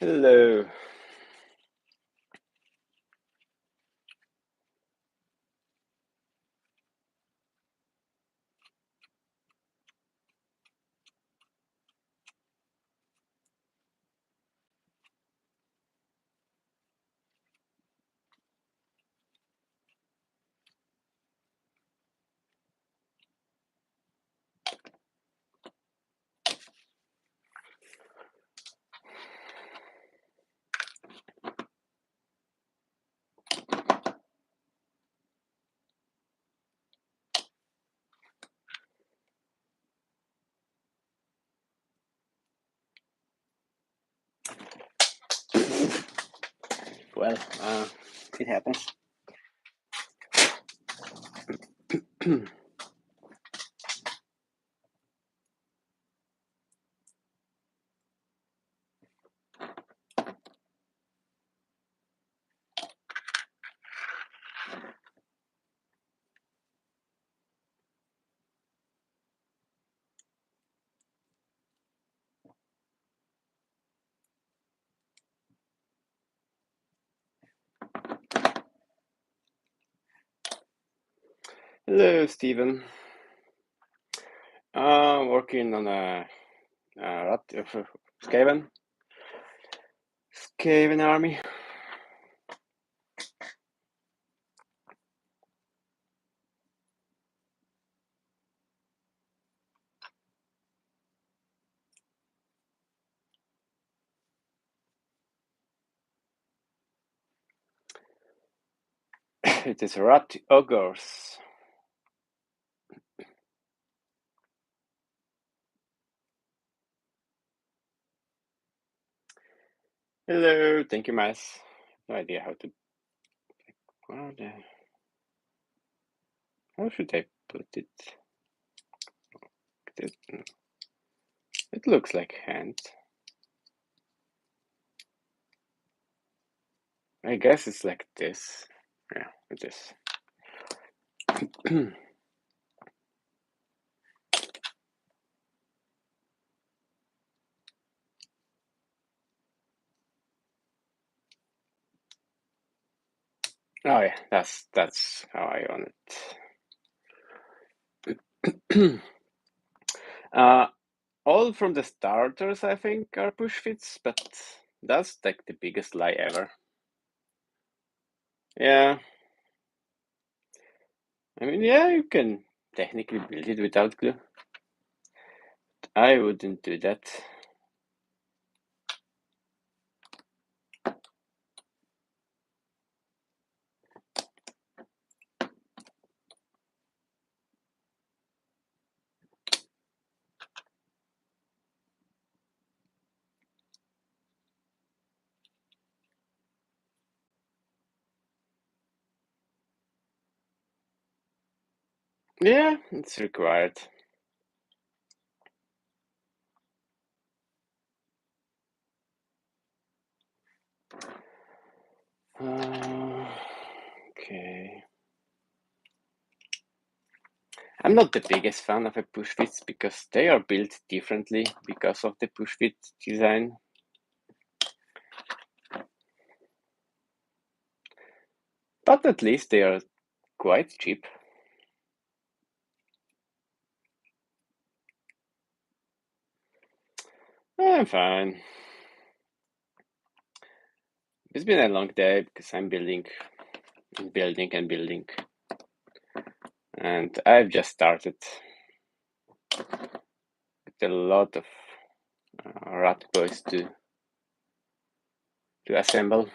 Hello. Well, it happens. Hello, Stephen. Working on a Skaven army. It is rat ogres. Hello, thank you, Mice. No idea how to. How should I put it? It looks like hand. I guess it's like this. Yeah, it is. Oh yeah, that's how I own it. All from the starters, I think, are push fits, but that's like the biggest lie ever. Yeah. I mean, yeah, you can technically build it without glue. I wouldn't do that. Yeah, it's required. Okay. I'm not the biggest fan of a push fits because they are built differently because of the push fit design. But at least they are quite cheap. I'm fine. It's been a long day because I'm building and building and building. And I've just started with a lot of rat boys to assemble.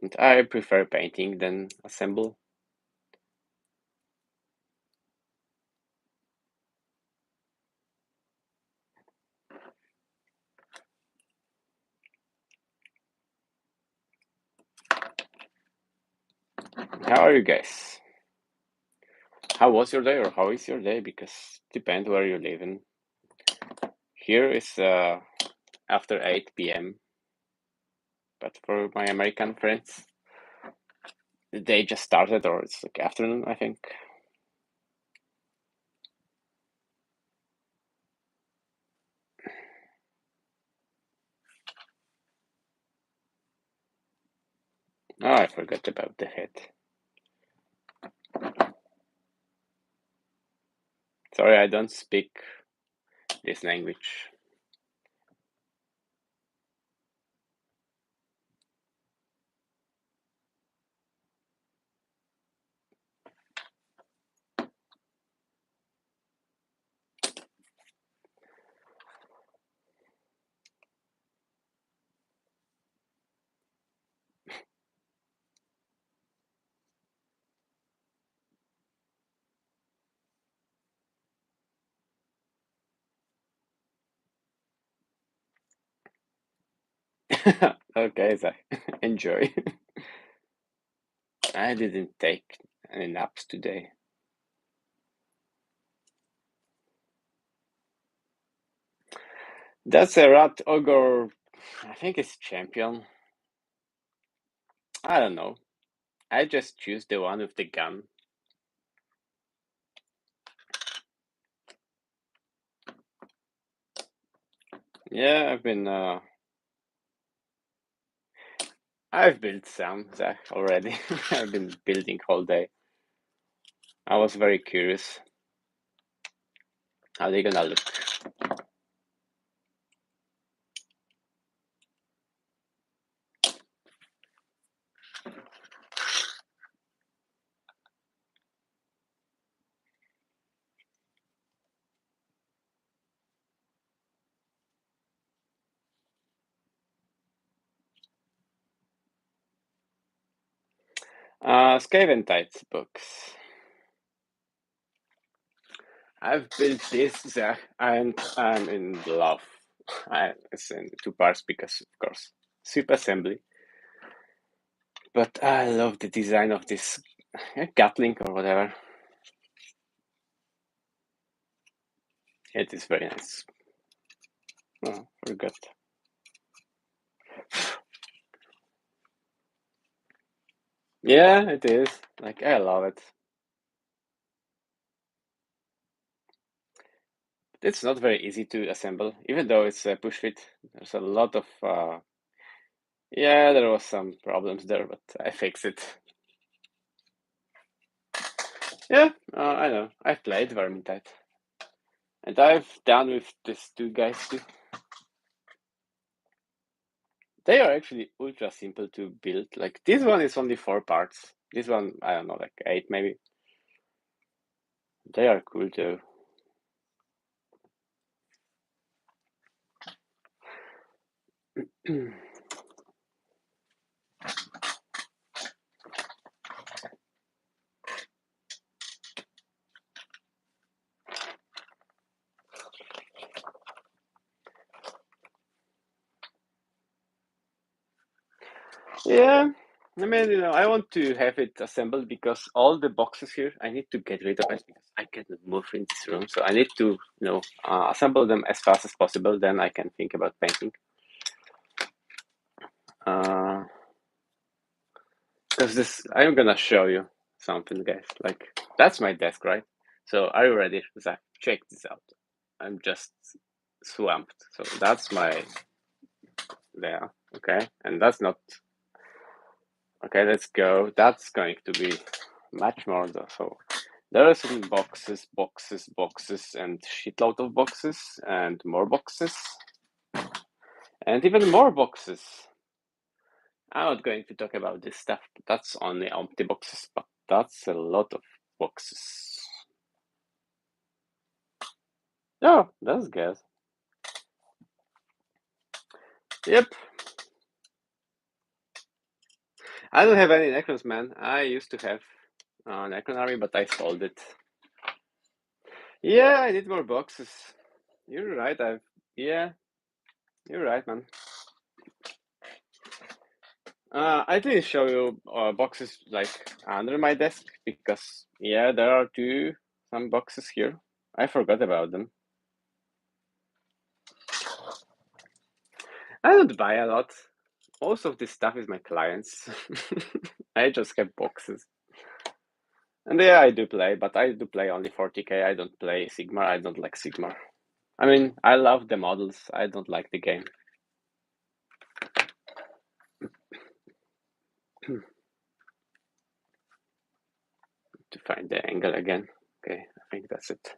And I prefer painting than assemble. How are you guys? How was your day or how is your day? Because depends where you live in. Here is after 8 p.m. But for my American friends, the day just started or it's like afternoon, I think. Oh, I forgot about the head. Sorry, I don't speak this language. Okay, so enjoy. I didn't take any naps today. That's a rat ogre. I think it's champion. I don't know. I just choose the one with the gun. Yeah, I've built some Zach already. I've been building all day. I was very curious how they gonna look. Skaven Tides books. I've built this Zach, and I'm in love. It's in two parts because, of course, soup assembly. But I love the design of this Gatling or whatever. It is very nice. Oh, forgot. Yeah, it is. Like, I love it. It's not very easy to assemble, even though it's a push fit. There's a lot of yeah, there was some problems there, but I fixed it. Yeah, I know. I've played Vermintide, and I've done with these two guys too. They are actually ultra simple to build. Like this one is only 4 parts. This one, I don't know, like 8 maybe. They are cool too. Yeah, I mean, I want to have it assembled because all the boxes here, I need to get rid of it because I cannot move in this room. So I need to, assemble them as fast as possible. Then I can think about painting. Because I'm gonna show you something, guys. Like, that's my desk, right? So are you ready, Zach? Check this out. I'm just swamped. So that's my there, okay? And that's not okay. Let's go. That's going to be much more though. So there are some boxes, and shitload of boxes, and more boxes, and even more boxes. I'm not going to talk about this stuff. That's only empty boxes, but that's a lot of boxes. Oh, that's good. Yep. I don't have any Necrons, man. I used to have Necron army, but I sold it. Yeah, I need more boxes. You're right. Yeah, you're right, man. I didn't show you boxes like under my desk because yeah, there are some boxes here. I forgot about them. I don't buy a lot. Most of this stuff is my clients. I just have boxes. And yeah, I do play, but I do play only 40k. I don't play Sigmar. I don't like Sigmar. I mean, I love the models. I don't like the game. to find the angle again. Okay, I think that's it.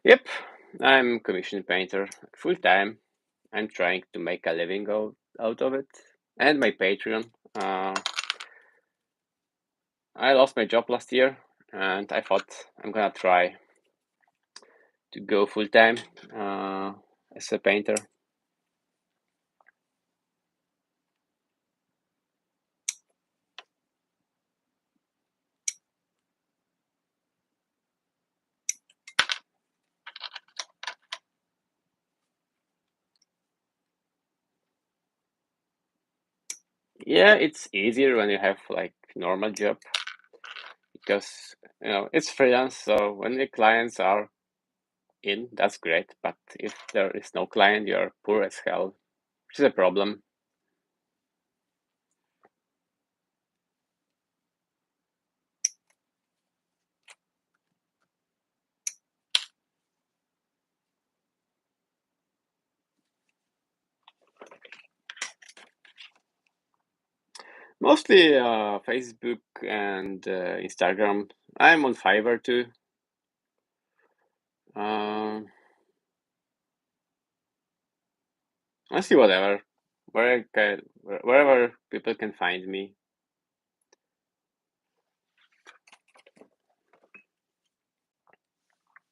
Yep, I'm commission painter full time. I'm trying to make a living out of it. And my Patreon. I lost my job last year, and I thought I'm gonna try to go full time as a painter. Yeah, it's easier when you have like normal job because it's freelance. So when the clients are in, that's great. But if there is no client, you're poor as hell, which is a problem. Mostly Facebook and Instagram. I'm on Fiverr too. I see whatever, wherever people can find me.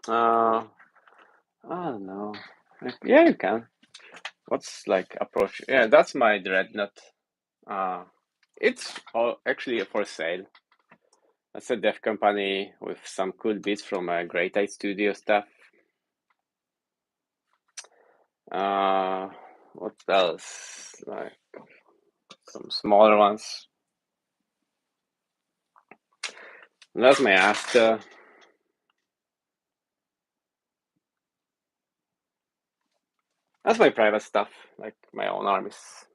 I don't know. Yeah, you can. What's like approach? Yeah, that's my dreadnought. It's all actually for sale. That's a dev company with some cool bits from a Great Eye Studio stuff. What else? Like some smaller ones. That's my Asta. That's my private stuff, like my own armies.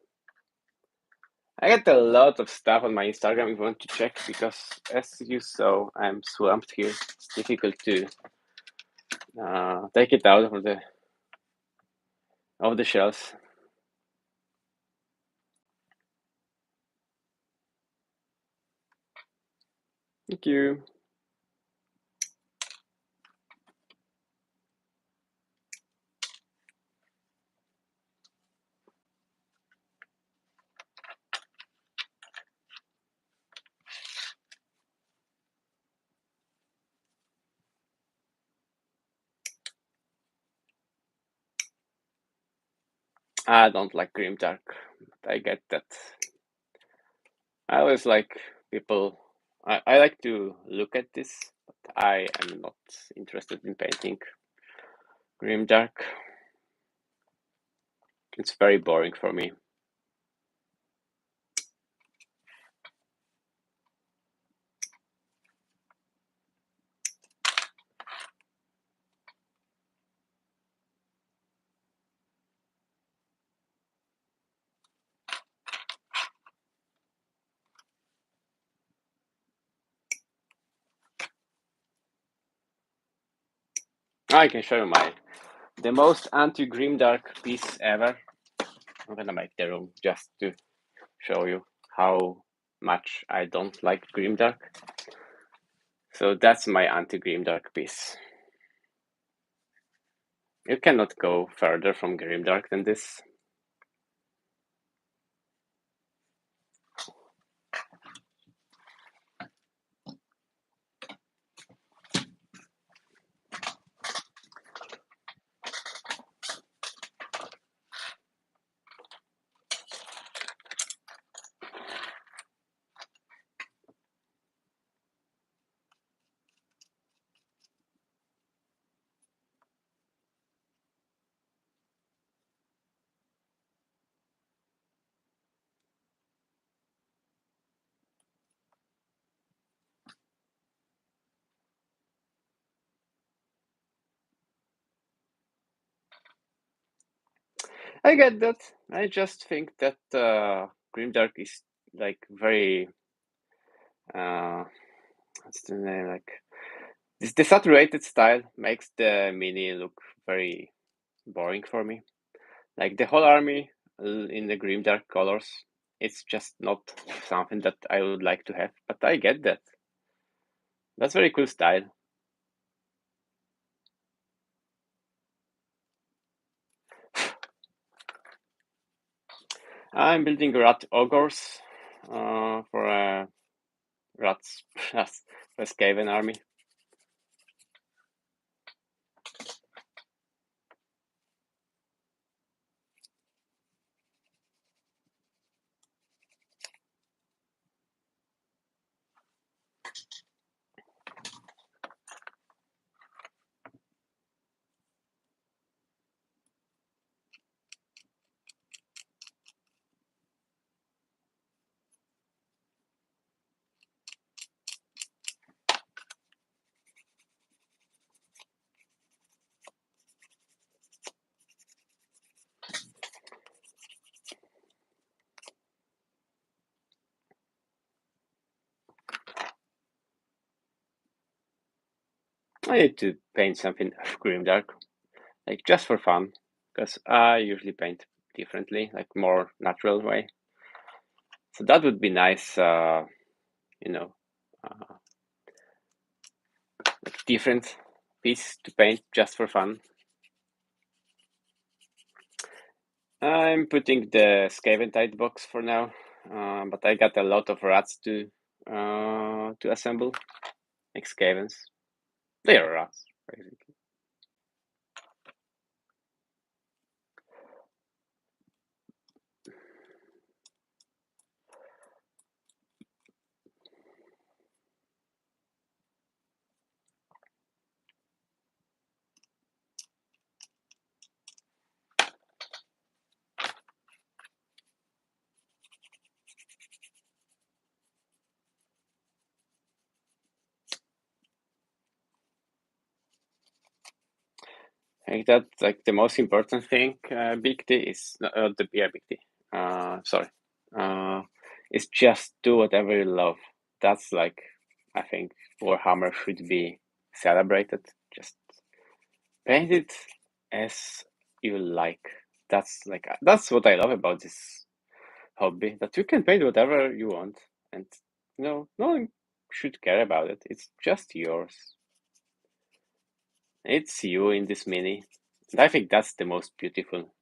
I get a lot of stuff on my Instagram if you want to check, because as you saw, I'm swamped here. It's difficult to take it out of the shelves. Thank you. I don't like grimdark, but I get that. I always like people. I like to look at this, but I am not interested in painting grimdark. It's very boring for me. I can show you the most anti-grimdark piece ever. I'm gonna make the room just to show you how much I don't like grimdark. So that's my anti-grimdark piece. You cannot go further from grimdark than this. I get that. I just think that grimdark is like very what's the name, like The saturated style makes the mini look very boring for me. Like the whole army in the grimdark colors, it's just not something that I would like to have. But I get that. That's very cool style. I'm building rat ogres for a rats plus Skaven army. I need to paint something grimdark, like just for fun, because I usually paint differently, like more natural way. So that would be nice, you know, uh, like different piece to paint just for fun. I'm putting the Skaventide box for now, but I got a lot of rats to assemble, like Skavens. They are rats, basically. I think that's like the most important thing. Big D is the Big D. Sorry, uh, is just do whatever you love. That's like I think Warhammer should be celebrated. Just paint it as you like. That's what I love about this hobby. That you can paint whatever you want, and no one should care about it. It's just yours. It's you in this mini. And I think that's the most beautiful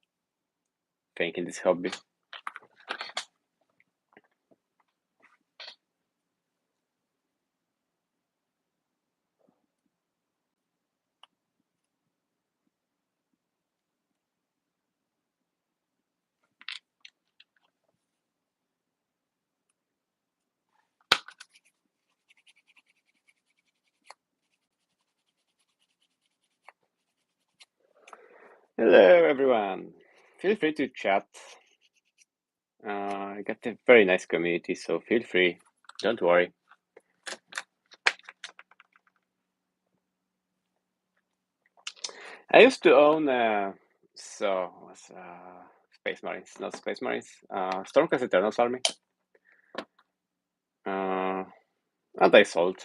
thing in this hobby. Hello, everyone. Feel free to chat. I got a very nice community, so feel free. Don't worry. I used to own Space Marines, not Space Marines, Stormcast Eternals army. And I sold.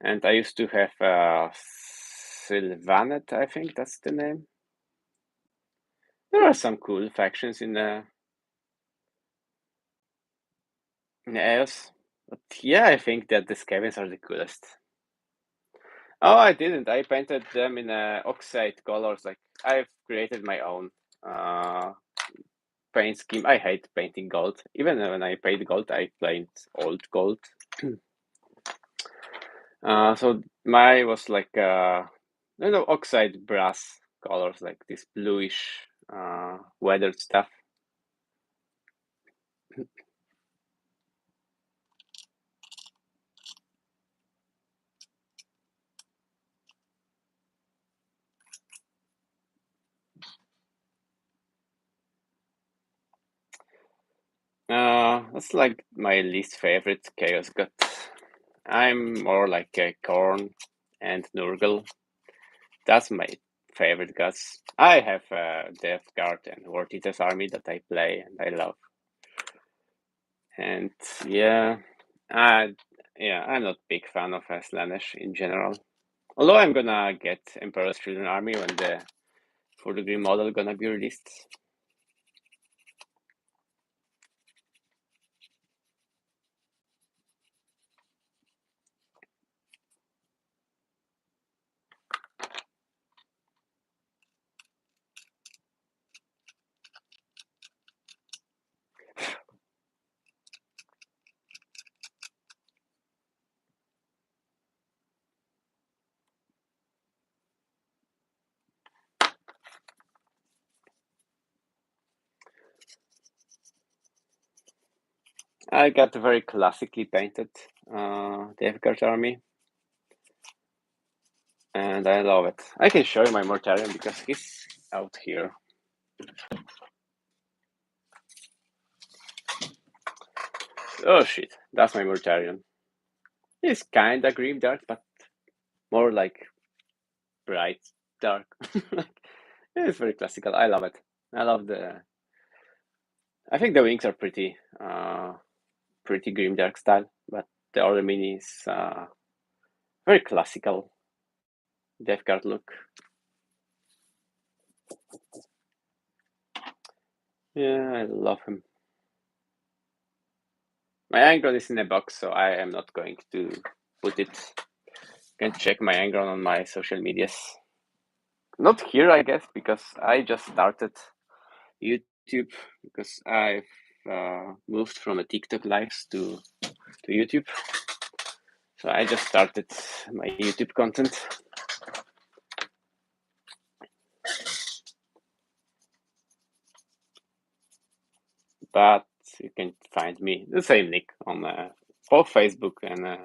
And I used to have Sylvanet, I think that's the name. There are some cool factions in the EOS. But yeah, I think that the Skavens are the coolest. Oh, I didn't. I painted them in oxide colors. Like I've created my own paint scheme. I hate painting gold. Even when I paint gold, I paint old gold. So my was like oxide brass colors, like this bluish weathered stuff. That's like my least favorite chaos gut. I'm more like a Korn and Nurgle. That's my favorite guts. I have Death Guard and War Eater's army that I play and I love. And yeah, Yeah, I'm not big fan of Slanesh in general. Although I'm gonna get Emperor's Children Army when the 4-degree model gonna be released. I got a very classically painted Death Guard army, and I love it. I can show you my Mortarion because he's out here. Oh shit, that's my Mortarion. He's kinda grim dark, but more like bright dark. It's very classical. I love it. I love the. I think the wings are pretty grim dark style, but the other mini is very classical Death Guard look. Yeah, I love him. My Angron is in a box, so I am not going to put it. You can check my Angron on my social medias. Not here, I guess, because I just started YouTube because I've moved from a TikTok lives to YouTube. So I just started my YouTube content. But you can find me the same nick on both Facebook and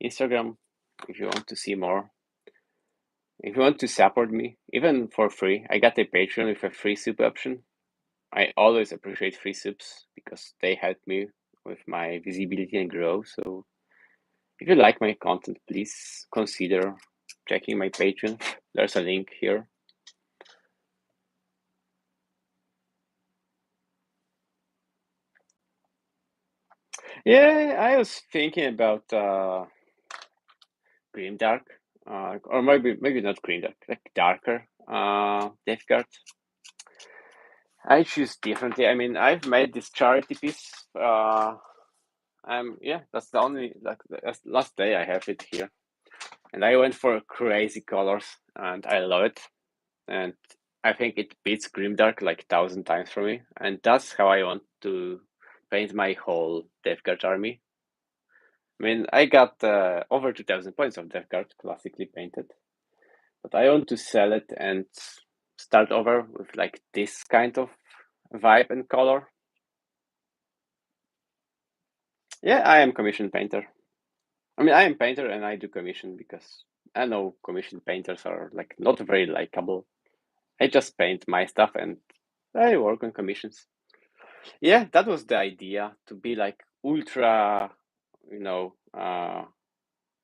Instagram if you want to see more. If you want to support me, even for free, I got a Patreon with a free sub option. I always appreciate free subs because they help me with my visibility and grow. So if you like my content, please consider checking my Patreon. There's a link here. Yeah, I was thinking about Grimdark, or maybe not Grimdark, like darker Death Guard. I choose differently. I mean, I've made this charity piece. That's the only that's last day I have it here, and I went for crazy colors, and I love it. And I think it beats Grimdark like 1,000 times for me, and that's how I want to paint my whole Death Guard army. I mean, I got over 2,000 points of Death Guard classically painted, but I want to sell it and start over with like this kind of vibe and color. Yeah, I am commission painter. I mean, I am painter and I do commission because I know commission painters are like not very likable. I just paint my stuff and I work on commissions. Yeah, that was the idea to be like ultra, you know,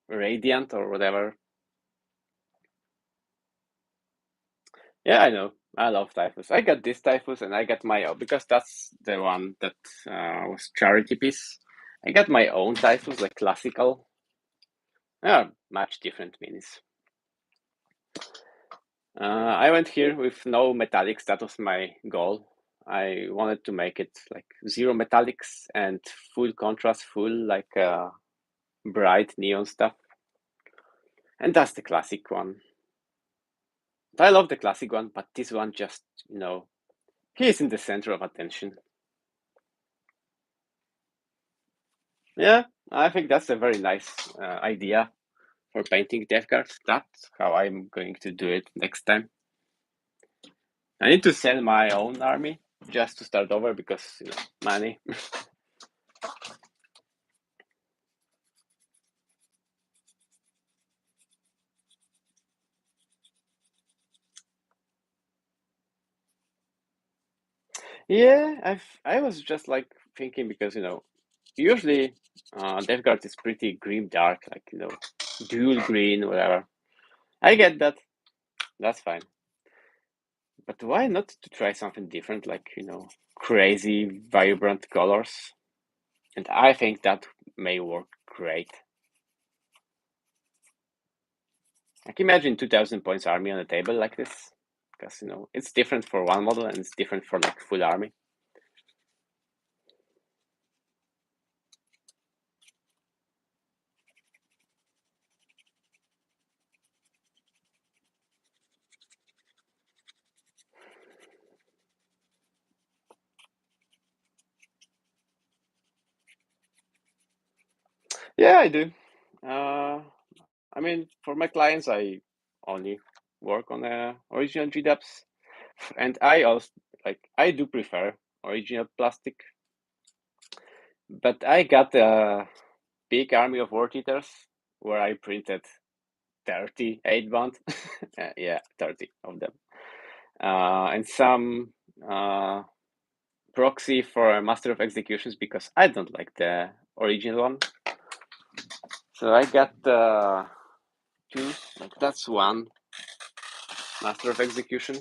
radiant or whatever. Yeah, I know. I love typhus. I got this typhus and I got my own because that's the one that was charity piece. I got my own typhus, like classical. Yeah, much different minis. I went here with no metallics. That was my goal. I wanted to make it like zero metallics and full contrast, full like bright neon stuff. And that's the classic one. I love the classic one, but this one just, he is in the center of attention. Yeah, I think that's a very nice idea for painting Death Guards. That's how I'm going to do it next time. I need to sell my own army just to start over because money. Yeah, I was just like thinking because usually Death Guard is pretty grim dark, like dual green, whatever. I get that. That's fine. But why not to try something different, like crazy, vibrant colors? And I think that may work great. Like imagine 2,000 points army on a table like this, because it's different for one model and it's different for like full army. Yeah, I do. I mean, for my clients, I only work on original GDAPs, and I also I do prefer original plastic, but I got a big army of word eaters where I printed 38 bond, yeah, 30 of them, and some proxy for a Master of Executions because I don't like the original one. So I got two. That's one Master of Execution.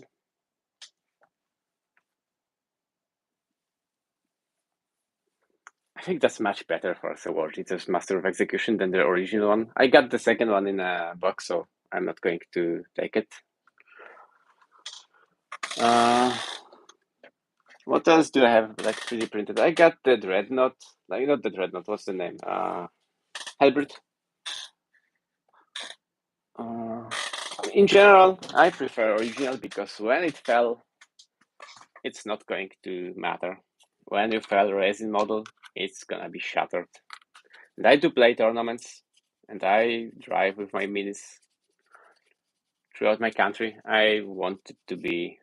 I think that's much better for the War Eater's Master of Execution than the original one. I got the second one in a box, so I'm not going to take it. What else do I have like 3D printed? I got the Dreadnought. Like not the Dreadnought. What's the name? Halberd. In general, I prefer original because when it fell, it's not going to matter. When you fell resin model, it's gonna be shattered. And I do play tournaments, and I drive with my minis throughout my country. I want it to be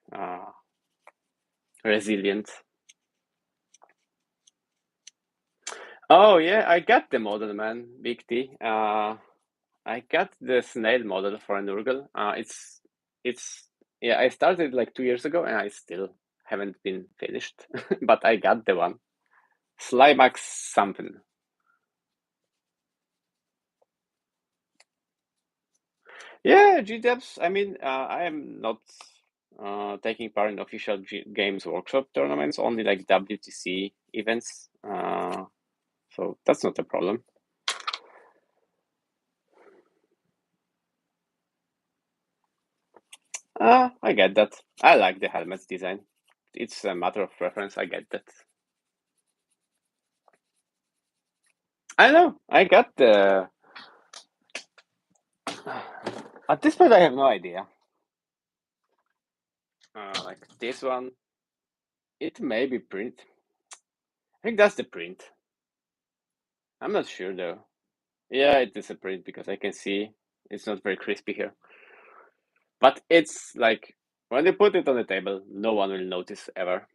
resilient. Oh yeah, I got the model, man. Big T. I got the snail model for an Urgal. It's yeah. I started like 2 years ago, and I still haven't been finished, but I got the one. Slimax something. Yeah, GDEPs. I mean, I am not taking part in official games workshop tournaments, only like WTC events. So that's not a problem. I get that. I like the helmet's design. It's a matter of preference. I get that. I know. I got the. At this point, I have no idea. Like this one, it may be print. I think that's the print. I'm not sure though. Yeah, it is a print because I can see it's not very crispy here. But it's like when you put it on the table, no one will notice ever.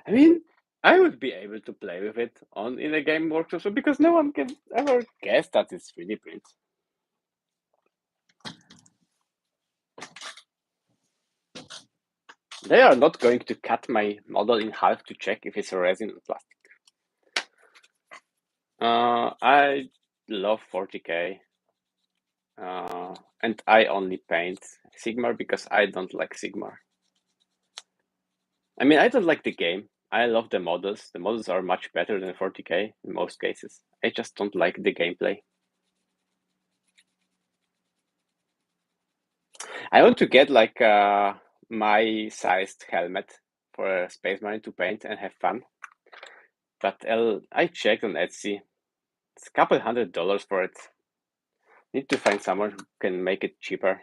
I mean, I would be able to play with it in a game workshop because no one can ever guess that it's 3D print. They are not going to cut my model in half to check if it's a resin or plastic. I love 40k, and I only paint Sigmar because I don't like Sigmar. I mean, I don't like the game. I love the models. The models are much better than 40k in most cases. I just don't like the gameplay. I want to get like my sized helmet for a Space Marine to paint and have fun. But I checked on Etsy. It's a couple $100 for it. Need to find someone who can make it cheaper.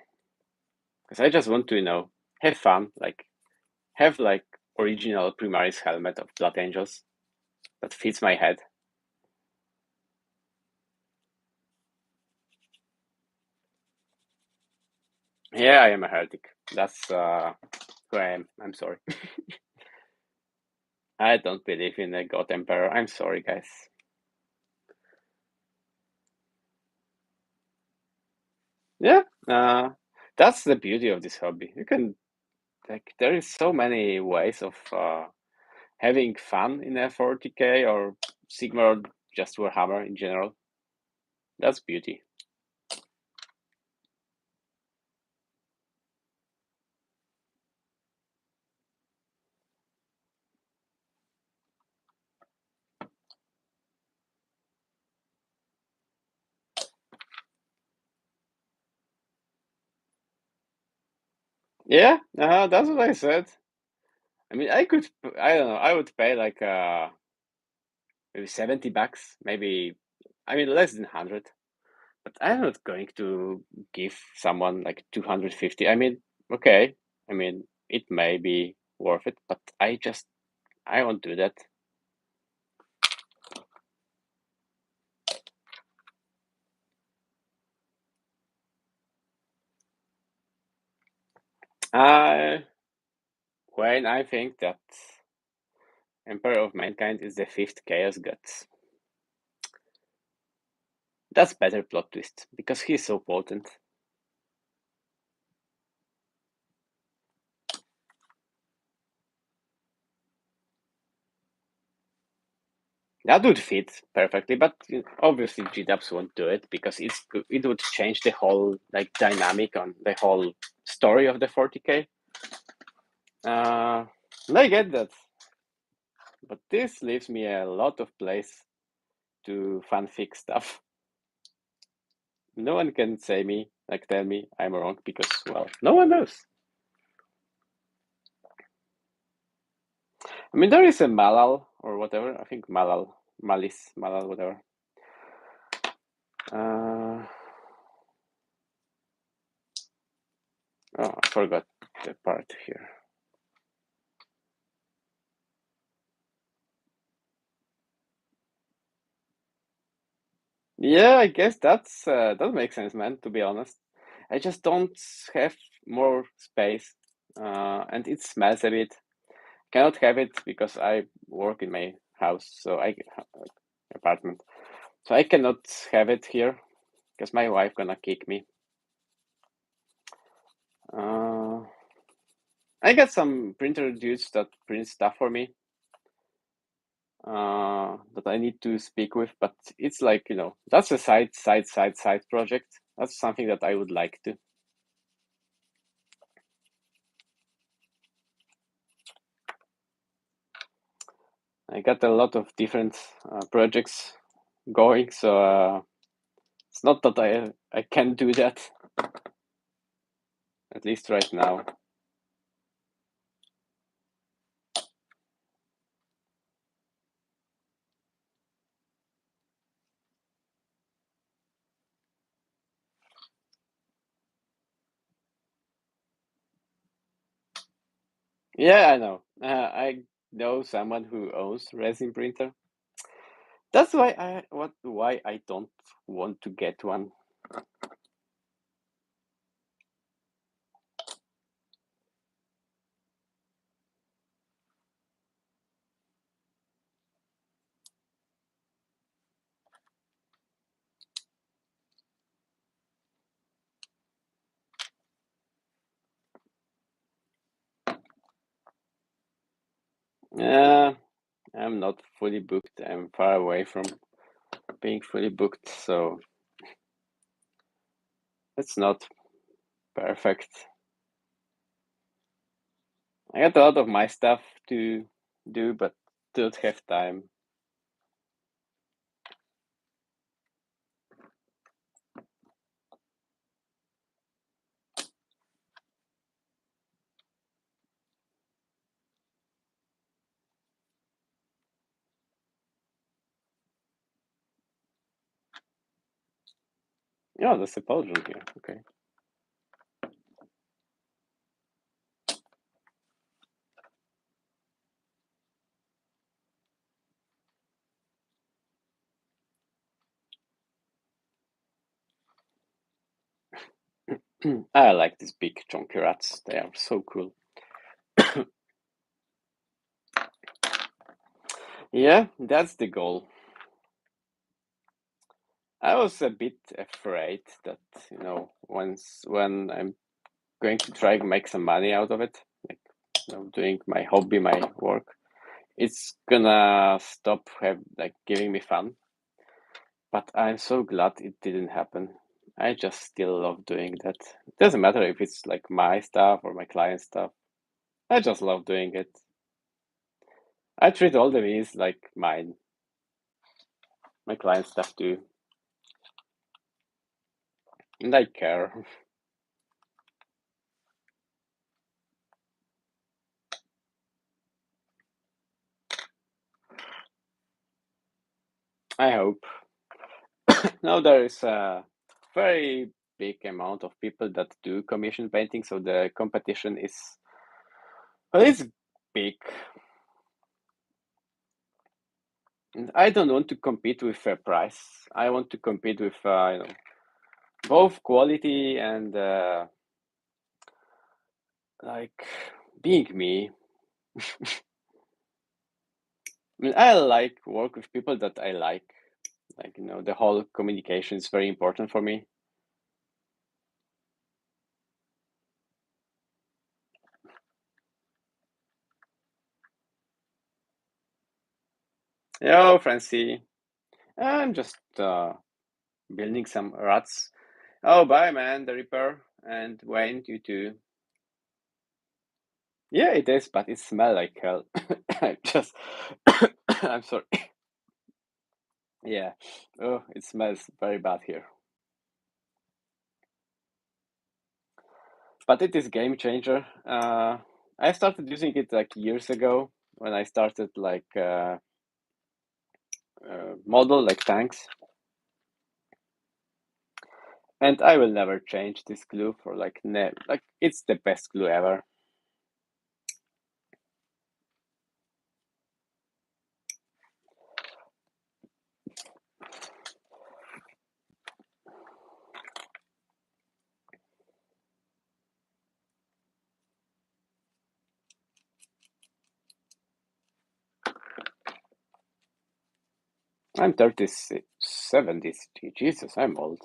Because I just want to, have fun, like have like original Primaris helmet of Blood Angels that fits my head. Yeah, I am a heretic. That's who I am. I'm sorry. I don't believe in a God Emperor. I'm sorry, guys. Yeah, that's the beauty of this hobby. You can there is so many ways of having fun in a 40k or Sigma or just Warhammer in general. That's beauty. Yeah, that's what I said. I mean, I don't know, I would pay like maybe $70, maybe, I mean, less than 100. But I'm not going to give someone like 250. I mean, okay. I mean, it may be worth it, but I won't do that. Uh, when I think that Emperor of Mankind is the fifth Chaos God, that's better plot twist because he's so potent. That would fit perfectly, but obviously GDAPs won't do it because it would change the whole like dynamic on the whole story of the 40k. And I get that, but this leaves me a lot of place to fanfic stuff. No one can tell me I'm wrong because, well, no one knows. I mean, there is a Malal or whatever. I think Malal, Malis, Malal, whatever. Oh, I forgot the part here. Yeah, I guess that makes sense, man. To be honest, I just don't have more space, and it smells a bit. Cannot have it because I work in my house, so I apartment, so I cannot have it here because my wife gonna kick me. Uh, I got some printer dudes that print stuff for me that I need to speak with, but it's like, that's a side project. That's something that I would like to. I got a lot of different projects going, so it's not that I can do that, at least right now. Yeah, I know. I know someone who owns resin printer. That's why I don't want to get one. Yeah, I'm not fully booked. I'm far away from being fully booked, so it's not perfect. I got a lot of my stuff to do, but don't have time. Yeah, there's a pauldron here. Okay. I like these big chunky rats. They are so cool. Yeah, that's the goal. I was a bit afraid that, once when I'm going to try to make some money out of it, like, doing my hobby, my work, it's gonna stop giving me fun. But I'm so glad it didn't happen. I just still love doing that. It doesn't matter if it's like my stuff or my client stuff. I just love doing it. I treat all the minis like mine. My client stuff too. And I care. I hope. Now there is a very big amount of people that do commission painting, so the competition is, well, it's big. And I don't want to compete with a price. I want to compete with both quality and like being me. I mean, I like work with people that I like. Like, the whole communication is very important for me. Yo, Francie. I'm just building some rats. Oh, bye, man, the Reaper. And Wayne, you too. Yeah, it is, but it smells like hell. I just, I'm sorry. Yeah. Oh, it smells very bad here. But it is game changer. I started using it like years ago when I started like model like tanks, and I will never change this glue for like like it's the best glue ever. I'm 37 this Jesus, I'm old.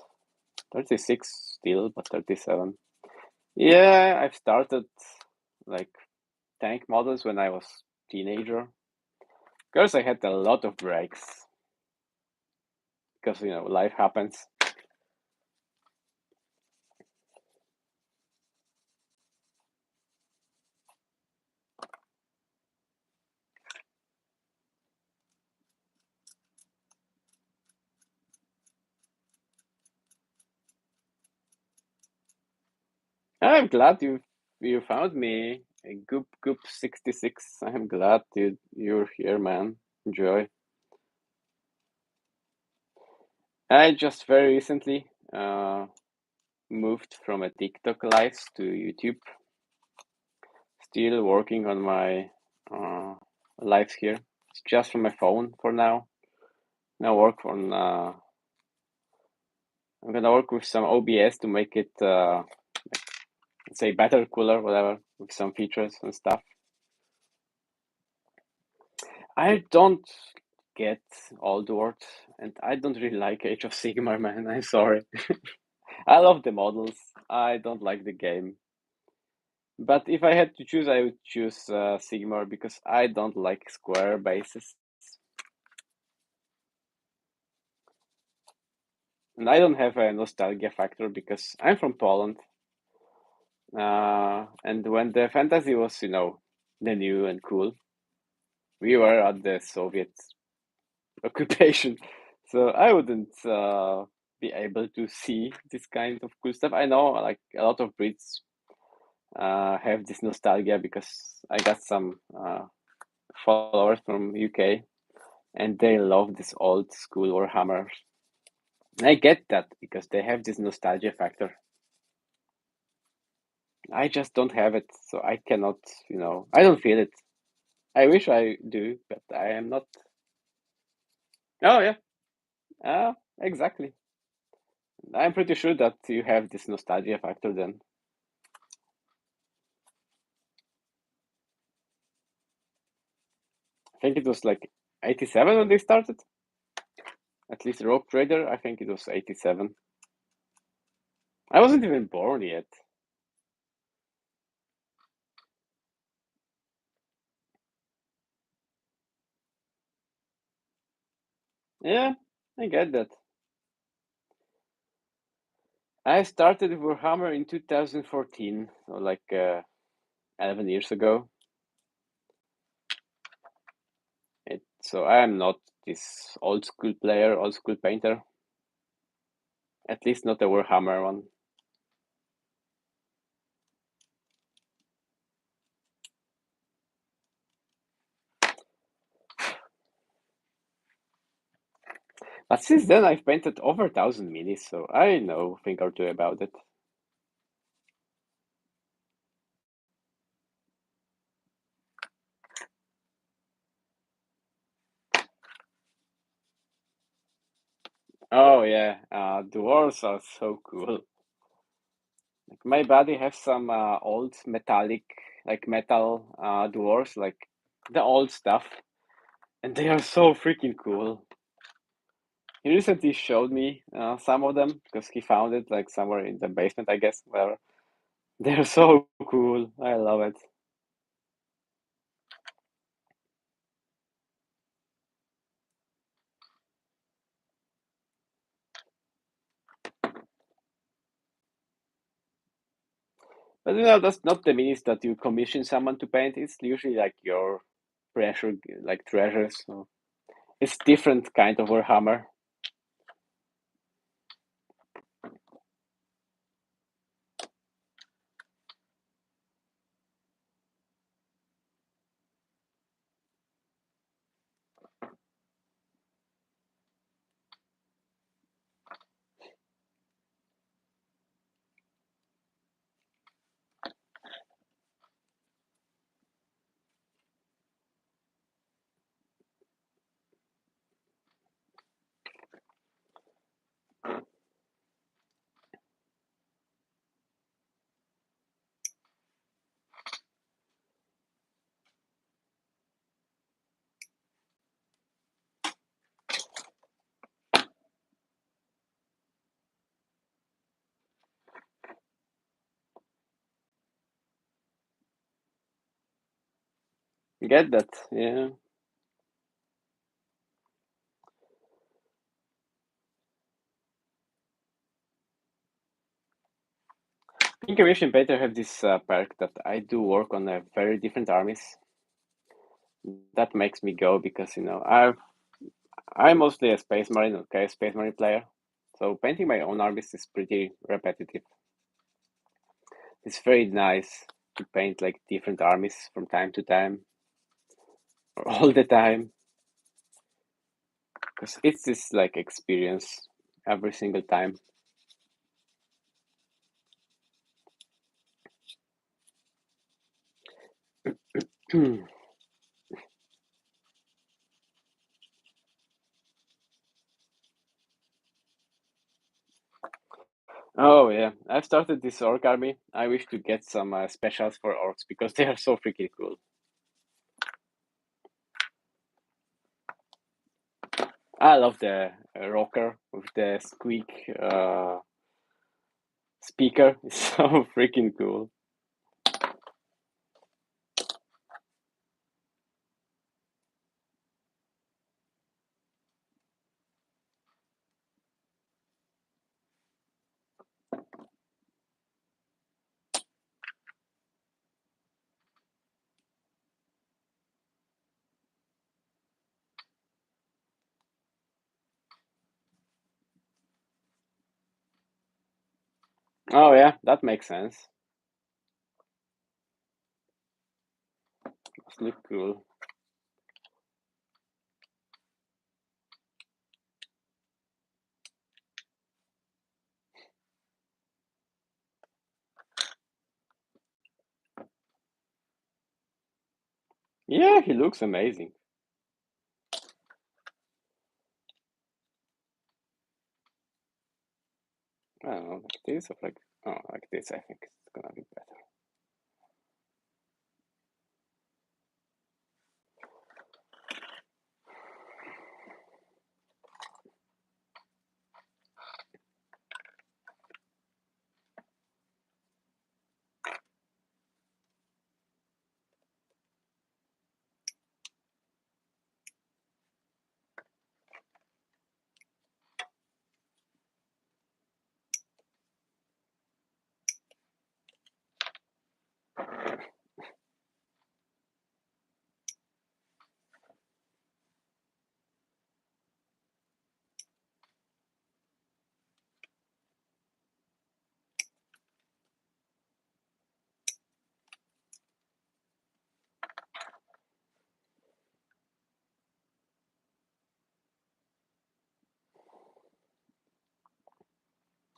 36 still, but 37. Yeah, I've started like tank models when I was teenager. Of course, I had a lot of breaks because life happens. I'm glad you found me. Goop 66. I'm glad you're here, man. Enjoy. I just very recently moved from a TikTok lives to YouTube. Still working on my lives here. It's just from my phone for now. Now work on. I'm gonna work with some OBS to make it, let's say, better, cooler, whatever, with some features and stuff. I don't get old words, and I don't really like Age of Sigmar, man. I'm sorry. I love the models. I don't like the game. But if I had to choose, I would choose Sigmar because I don't like square bases. And I don't have a nostalgia factor because I'm from Poland. And when the fantasy was, the new and cool, we were at the Soviet occupation. So I wouldn't be able to see this kind of cool stuff. I know like a lot of Brits have this nostalgia because I got some followers from UK and they love this old school Warhammer. And I get that because they have this nostalgia factor. I just don't have it, so I cannot, I don't feel it. I wish I do, but I am not. Oh yeah, exactly. I'm pretty sure that you have this nostalgia factor then. I think it was like 87 when they started. At least Rogue Trader, I think it was 87. I wasn't even born yet. Yeah, I get that. I started Warhammer in 2014, so like 11 years ago. So I am not this old school player, old school painter. At least not a Warhammer one. But since then, I've painted over 1,000 minis, so I know a thing or two about it. Oh yeah, dwarves are so cool. Like my buddy has some old metallic, like metal dwarves, like the old stuff, and they are so freaking cool. He recently showed me some of them because he found it like somewhere in the basement, I guess. Whatever. They're so cool. I love it. But that's not the minis that you commission someone to paint. It's usually like your pressure, like treasures. So it's different kind of Warhammer. Get that? Yeah. In commission painter have this perk that I do work on a very different armies. That makes me go because I'm mostly a Space Marine, okay, Space Marine player. So painting my own armies is pretty repetitive. It's very nice to paint like different armies from time to time, or all the time, because it's this like experience every single time. Oh yeah, I've started this orc army. I wish to get some specials for orcs because they are so freaking cool. I love the rocker with the squeak speaker. It's so freaking cool. Oh yeah, that makes sense. Must look cool. Yeah, he looks amazing. I don't know, like this or like this. I think it's gonna be better.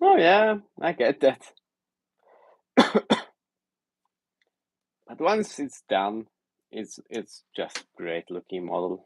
Oh yeah, I get that. But once it's done, it's just great looking model.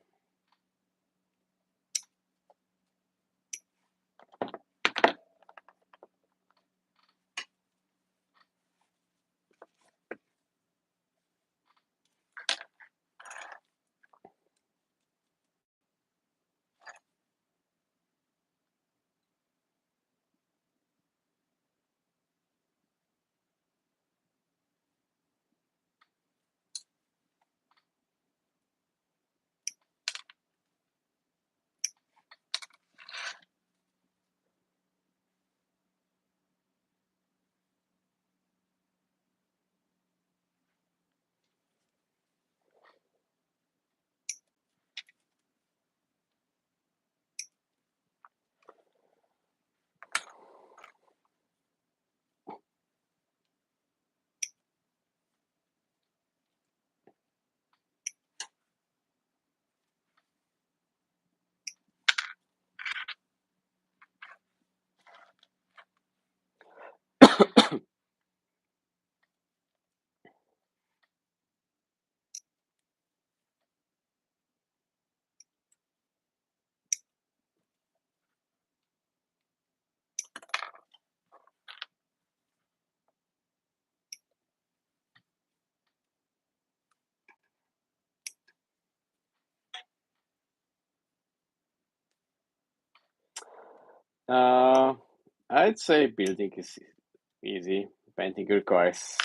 Uh, I'd say building is easy. Painting requires,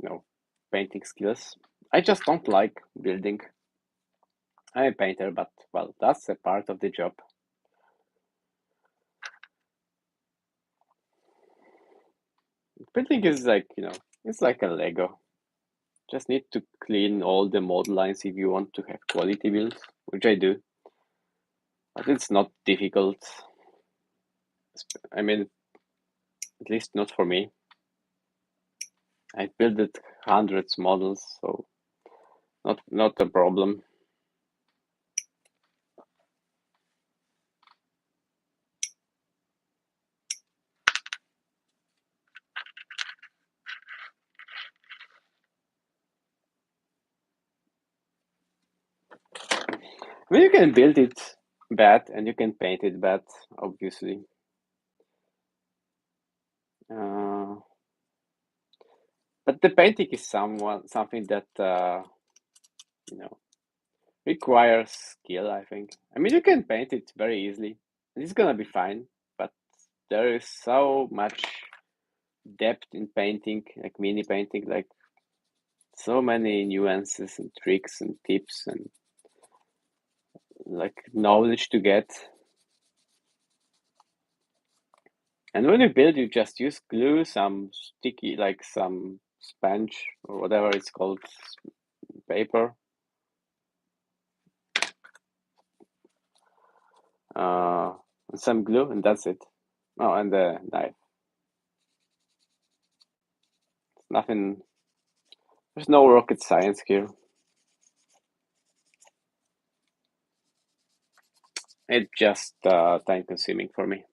you know, painting skills. I just don't like building. I'm a painter, but well, that's a part of the job. Building is like, it's like a Lego. Just need to clean all the model lines if you want to have quality builds, which I do. But it's not difficult. I mean, at least not for me. I built it hundreds models, so not a problem. I mean, you can build it bad and you can paint it bad, obviously. Uh, but the painting is something that you know requires skill. I think. I mean, you can paint it very easily, and it's gonna be fine. But there is so much depth in painting, like mini painting, like so many nuances and tricks and tips and like knowledge to get. And when you build, you just use glue, some sticky, like some sponge or whatever it's called, paper, uh, and some glue, and that's it. Oh, and the knife. Nothing. There's no rocket science here. It's just time consuming for me.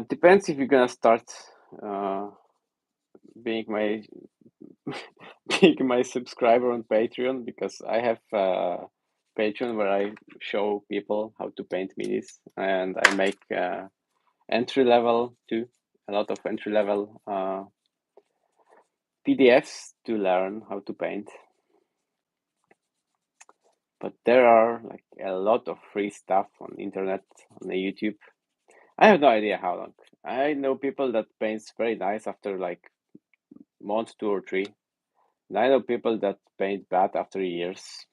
Depends if you're gonna start uh, being my being my subscriber on Patreon, because I have Patreon where I show people how to paint minis, and I make entry level too, a lot of entry level PDFs to learn how to paint. But there are like a lot of free stuff on internet, on the YouTube. I have no idea how long. I know people that paints very nice after like month 2 or 3. And I know people that paint bad after years.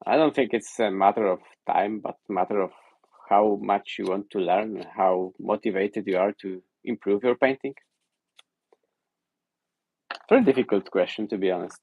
I don't think it's a matter of time, but matter of how much you want to learn and how motivated you are to improve your painting. Very difficult question, to be honest.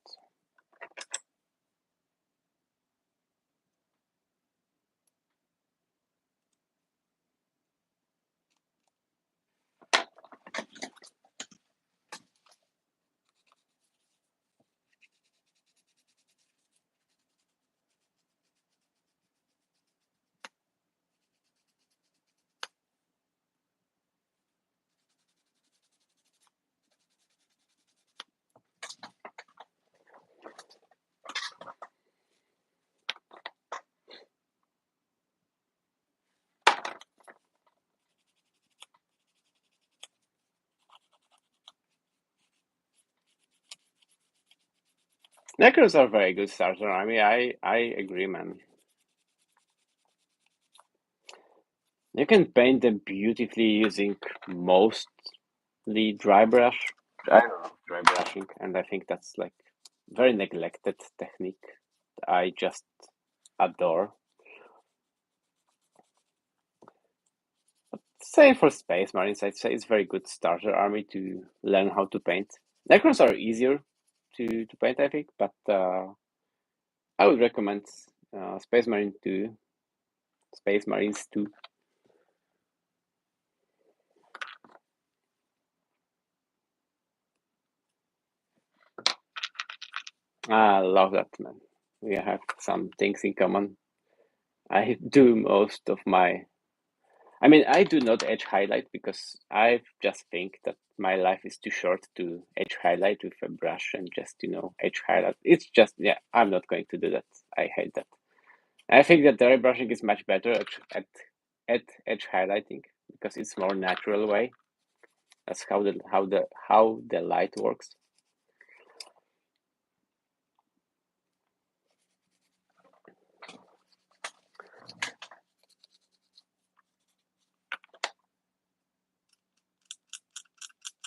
Necros are very good starter. I mean, I agree, man. You can paint them beautifully using mostly dry brush. I don't know, dry brushing, and I think that's like very neglected technique. I just adore. Same for Space Marines. I'd say it's very good starter army to learn how to paint. Necrons are easier to paint, I think, but I would recommend Space Marine 2, Space Marines 2. I love that, man. We have some things in common. I do most of my. I mean, I do not edge highlight because I just think that my life is too short to edge highlight with a brush and just, edge highlight. It's just, yeah, I'm not going to do that. I hate that. I think that dry brushing is much better at edge highlighting because it's more natural way. That's how the light works.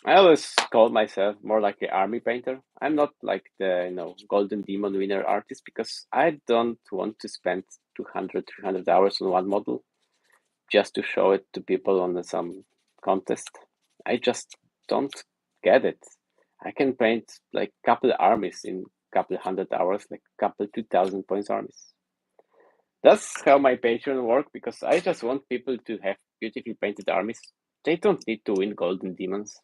I always call myself more like the army painter. I'm not like the golden demon winner artist because I don't want to spend 200, 300 hours on one model just to show it to people on some contest. I just don't get it. I can paint like couple armies in couple hundred hours, like couple 2,000 points armies. That's how my Patreon work because I just want people to have beautifully painted armies. They don't need to win golden demons.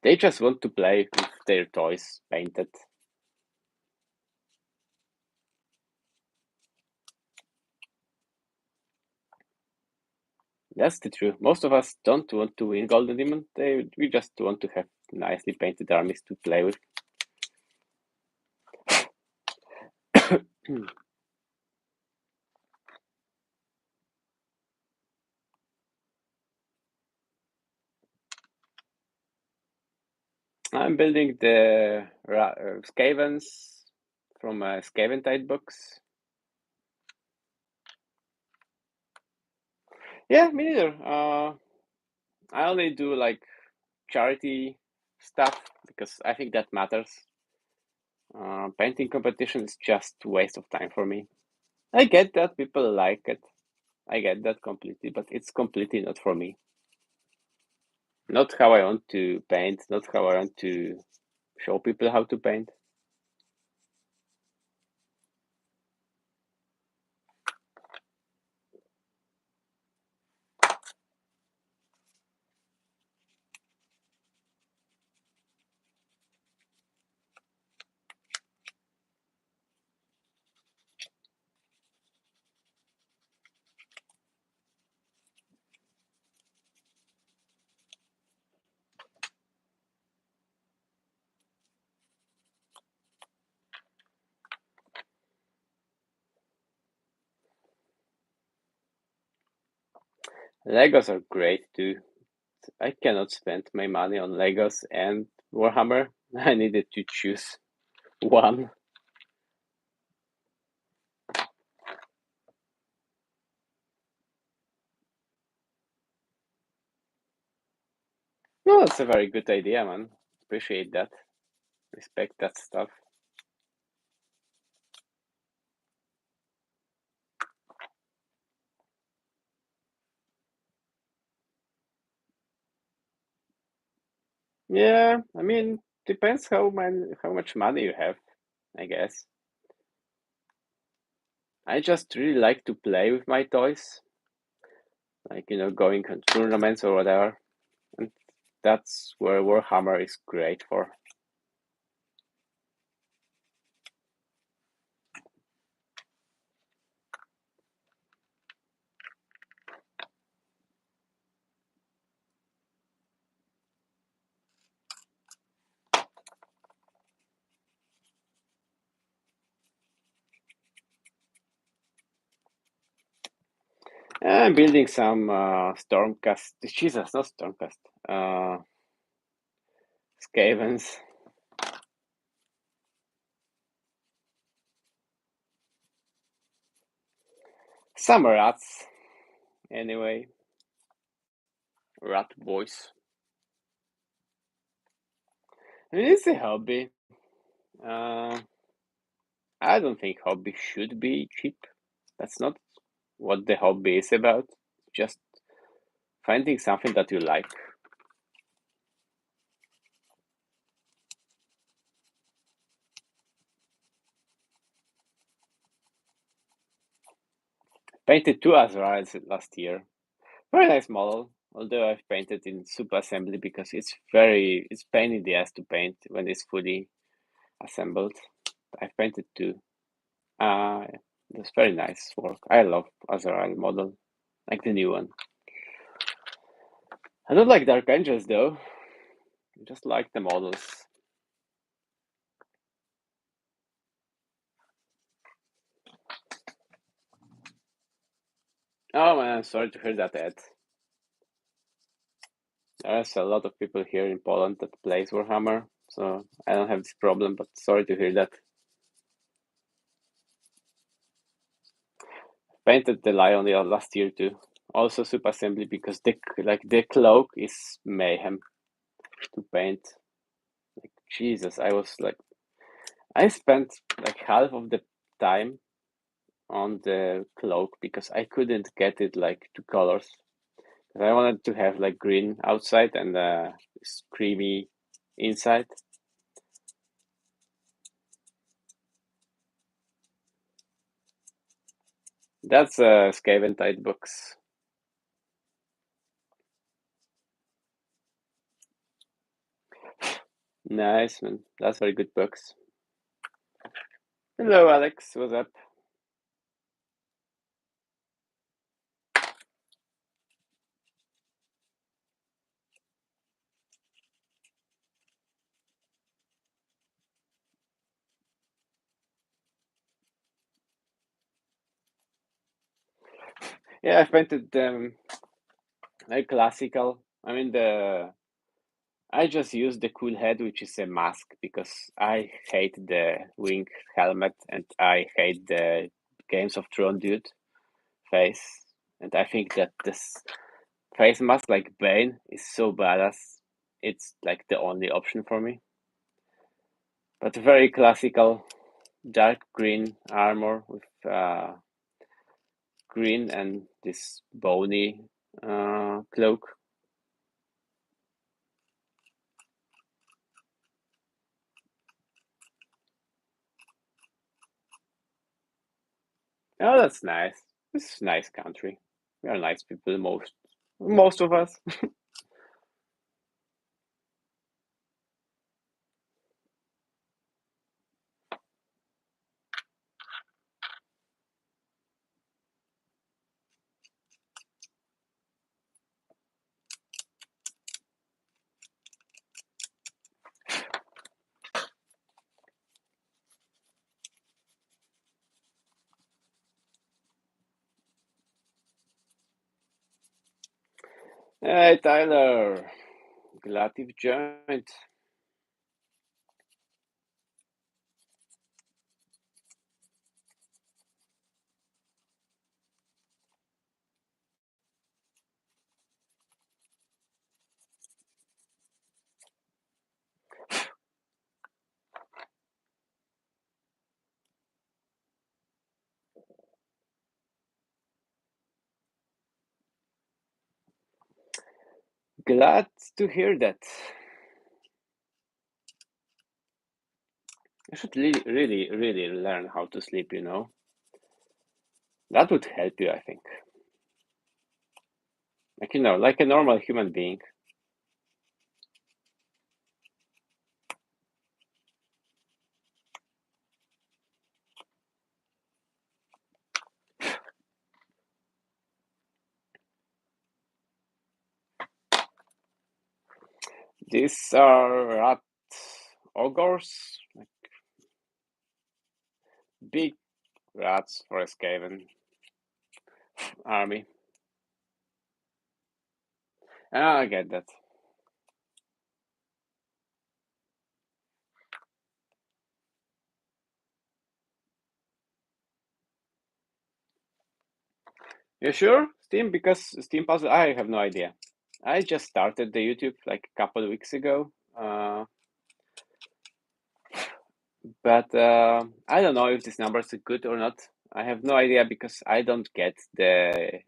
They just want to play with their toys painted. That's the truth. Most of us don't want to win golden demon. We just want to have nicely painted armies to play with. I'm building the Skavens from Skaventide books. Yeah, me neither. I only do like charity stuff because I think that matters. Painting competition is just waste of time for me. I get that people like it. I get that completely, but it's completely not for me. Not how I want to paint, not how I want to show people how to paint. Legos are great too. I cannot spend my money on Legos and Warhammer. I needed to choose one. No, that's a very good idea, man. Appreciate that. Respect that stuff. Yeah, I mean, depends how much money you have, I guess. I just really like to play with my toys, like going on tournaments or whatever, and that's where Warhammer is great for. I'm building some Stormcast. Jesus, not Stormcast. Skavens. Some rats, anyway. Rat boys. I mean, it's a hobby. Uh, I don't think hobby should be cheap. That's not what the hobby is about. Just finding something that you like. Painted two Azraels last year. Very nice model. Although I've painted in super assembly because it's pain in the ass to paint when it's fully assembled. I've painted two. Uh, it's very nice work. I love Azrael model, like the new one. I don't like Dark Angels though. I just like the models. Oh man, sorry to hear that, Ed. There's a lot of people here in Poland that plays Warhammer, so I don't have this problem, but sorry to hear that. Painted the lion last year too. Also sub-assembly because the cloak is mayhem to paint. Like Jesus, I spent like half of the time on the cloak because I couldn't get it like two colors. I wanted to have like green outside and creamy inside. That's a Skaven Tide box. Nice man. That's very good box. Hello Alex, what's up? Yeah, I've painted them like classical. I mean I just use the cool head, which is a mask, because I hate the wing helmet and I hate the Games of Thrones dude face. And I think that this face mask like Bane is so badass. It's like the only option for me. But very classical dark green armor with green and this bony cloak. Oh, that's nice. This is a nice country. We are nice people, most of us. Hey Tyler, glad you've joined. Glad to hear that. You should really learn how to sleep, you know. That would help you, I think. Like, you know, like a normal human being. These are rat ogres, like big rats for a Skaven army. Ah, I get that. You sure? Steam? Because Steam Puzzle, I have no idea. I just started the YouTube like a couple of weeks ago. But I don't know if this numbers are good or not. I have no idea because I don't get the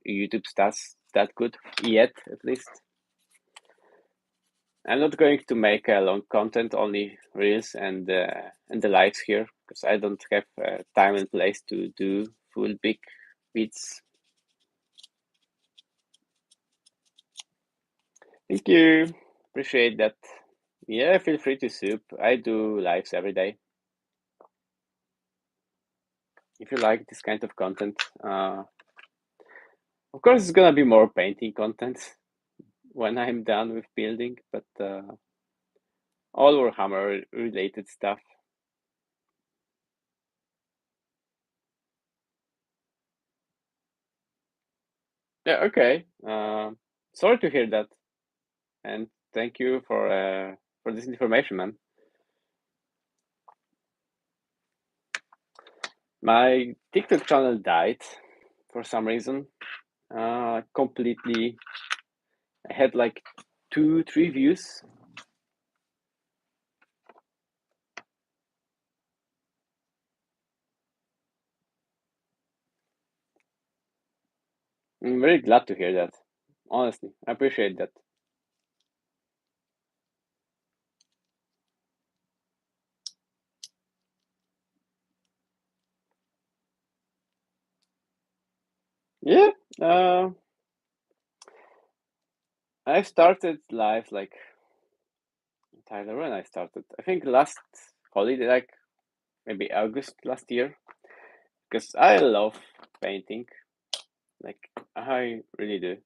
YouTube stats that good yet, at least. I'm not going to make a long content, only reels and the lives here because I don't have time and place to do full big beats. Thank you, appreciate that. Yeah, feel free to soup. I do lives every day. If you like this kind of content, of course, it's gonna be more painting content when I'm done with building, but all Warhammer related stuff. Yeah, okay. Sorry to hear that, and thank you for this information, man. My TikTok channel died for some reason. Completely. I had like 2, 3 views. I'm very glad to hear that. Honestly, I appreciate that. Yeah, I started live like Tyler when I started. I think last holiday, like maybe August last year, because I love painting, like I really do.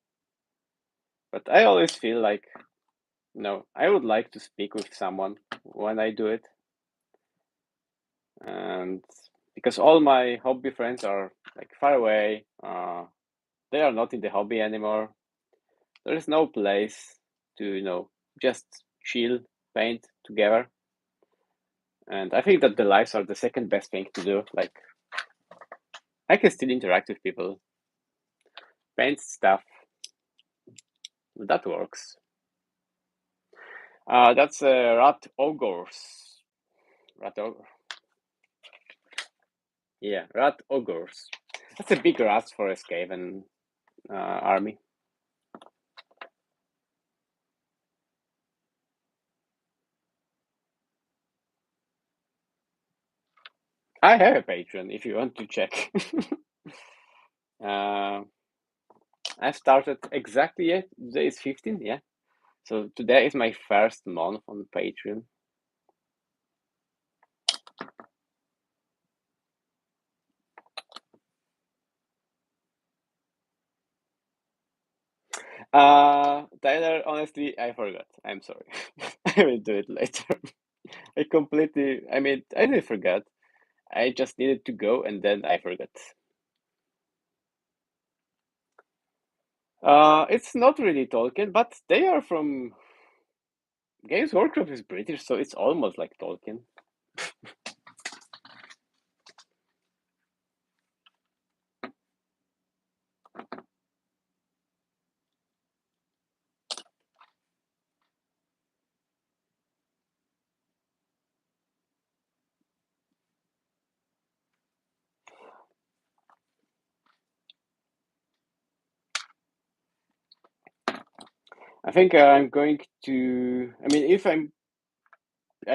But I always feel like, I would like to speak with someone when I do it, and because all my hobby friends are like far away, they are not in the hobby anymore. There is no place to, just chill, paint together. And I think that the lives are the second best thing to do. Like I can still interact with people, paint stuff. That works. That's rat ogres. Rat ogre. Yeah, rat ogres. That's a big rat for a Skaven army. I have a Patreon if you want to check. uh, I started exactly yet. Today is 15, yeah. So today is my first month on Patreon. Tyler, honestly, I forgot. I'm sorry. I will do it later. I didn't forget. I just needed to go and then I forgot. It's not really Tolkien, but they are from Games Workshop is British, so it's almost like Tolkien. I think I'm going to. I mean, if I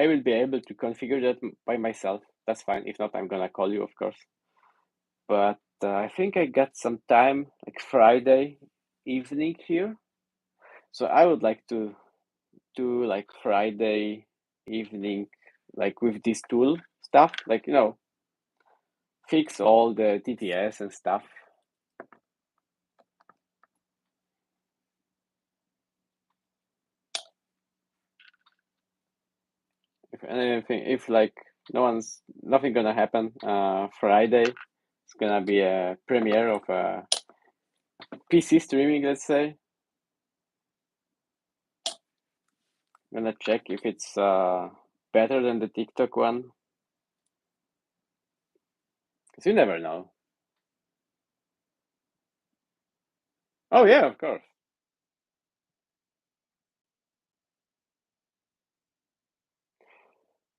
will be able to configure that by myself. That's fine. If not, I'm gonna call you, of course. But I think I got some time, like Friday evening here. So I would like to do like Friday evening, like with this tool stuff, like fix all the TTS and stuff. If anything, if like nothing gonna happen, Friday it's gonna be a premiere of a PC streaming, let's say. I'm gonna check if it's better than the TikTok one, because you never know. Oh yeah, of course.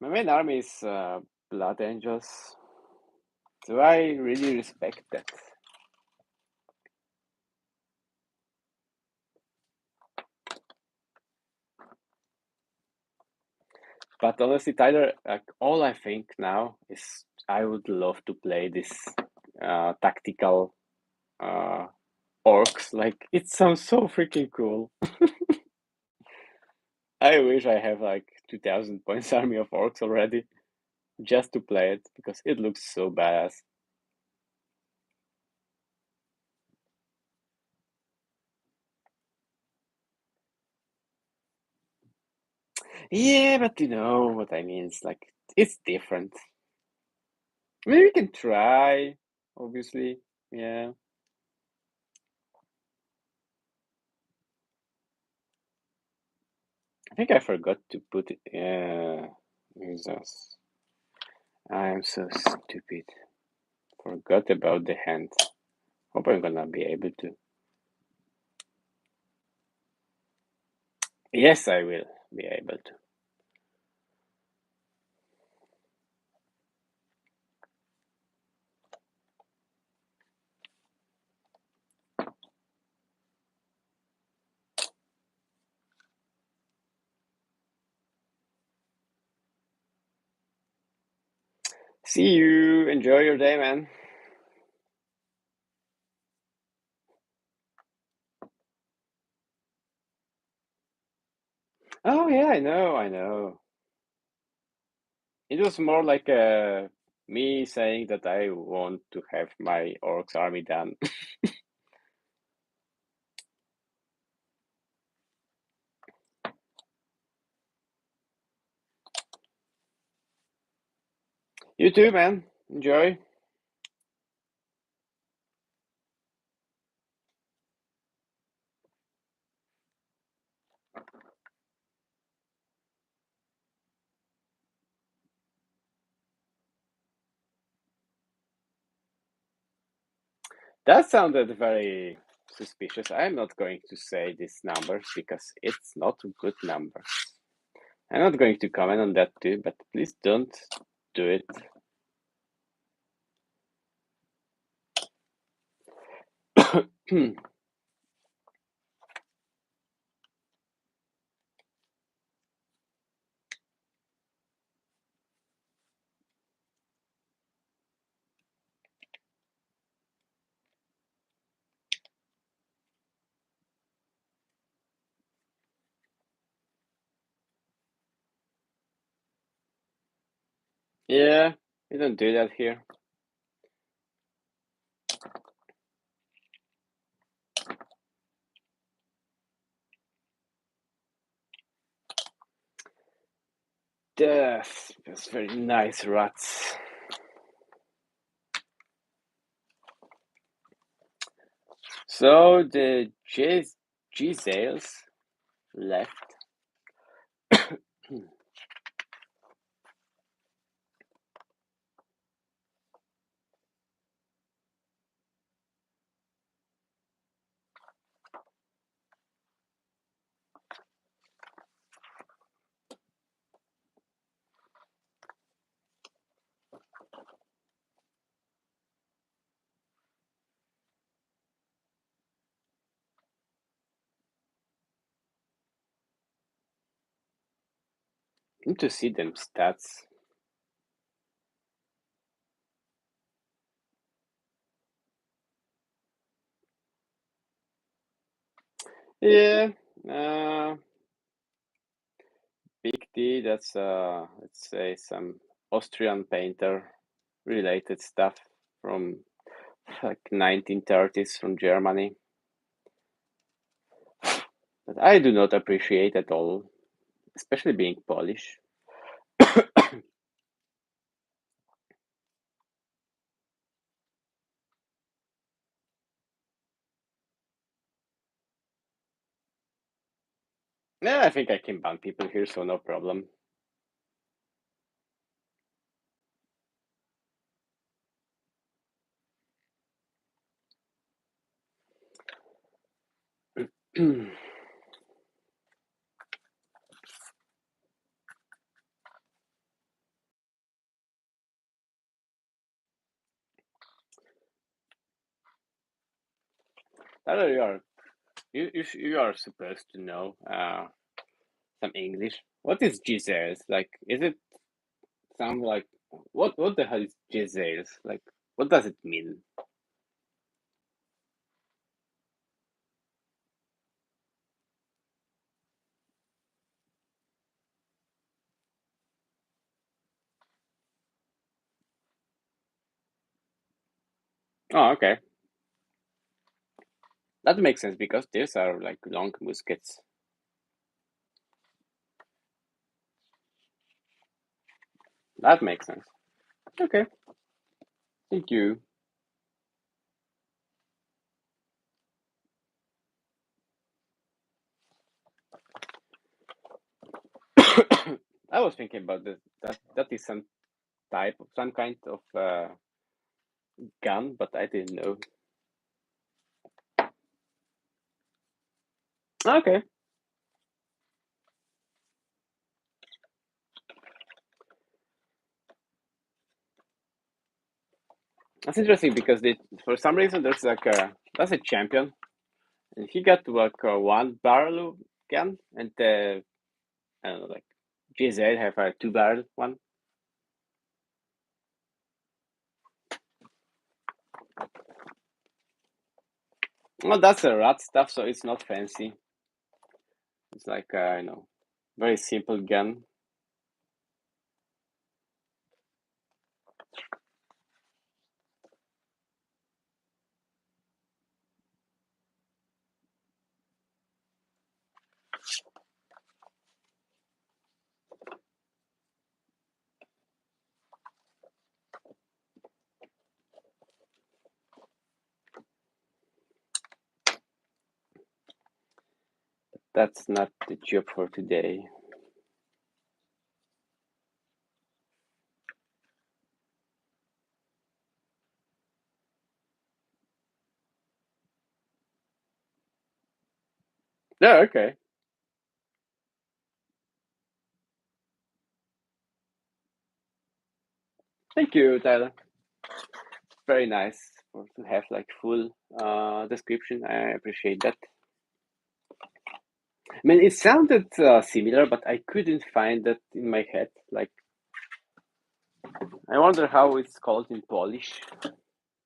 My main army is Blood Angels, so I really respect that. But honestly, Tyler, like all I think now is I would love to play this tactical uh, orcs. Like it sounds so freaking cool. I wish I have like 2,000 points army of orcs already just to play it because it looks so badass. Yeah, but you know what I mean. It's like it's different. Maybe we can try, obviously. Yeah. I think I forgot to put it. Jesus. I am so stupid. Forgot about the hand. Hope I'm gonna be able to. Yes, I will be able to. See you. Enjoy your day, man. Oh yeah, I know, I know. It was more like me saying that I want to have my orcs army done. You too, man. Enjoy. That sounded very suspicious. I'm not going to say these numbers because it's not a good number. I'm not going to comment on that too, but please don't do it. Yeah, we don't do that here. That's very nice, rats. So the Giselles left. Need to see them stats. Yeah, uh, Big D, that's let's say some Austrian painter related stuff from like 1930s from Germany that I do not appreciate at all, especially being Polish. Yeah, I think I can ban people here, so no problem. Tyler, you are supposed to know some English. What is Giselles? Like, is it some like what the hell is Giselles? Like, what does it mean? Oh, okay. That makes sense because these are like long muskets. That makes sense. Okay, thank you. I was thinking about this. That is some type of some kind of gun, but I didn't know. Okay, that's interesting because for some reason there's like that's a champion, and he got like one barrel gun, and I don't know, like GZ have a two barrel one. Well, that's a rat stuff, so it's not fancy. It's like very simple gun. That's not the job for today. Yeah, okay. Thank you, Tyler. Very nice to have like full description. I appreciate that. I mean, it sounded similar, but I couldn't find that in my head. Like, I wonder how it's called in Polish,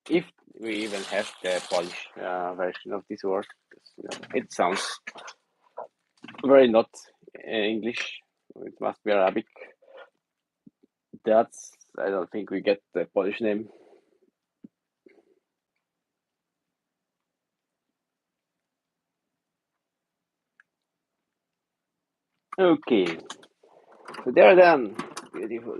if we even have the Polish version of this word. 'Cause, it sounds very not English. It must be Arabic. That's I don't think we get the Polish name. Okay, so there then. Beautiful.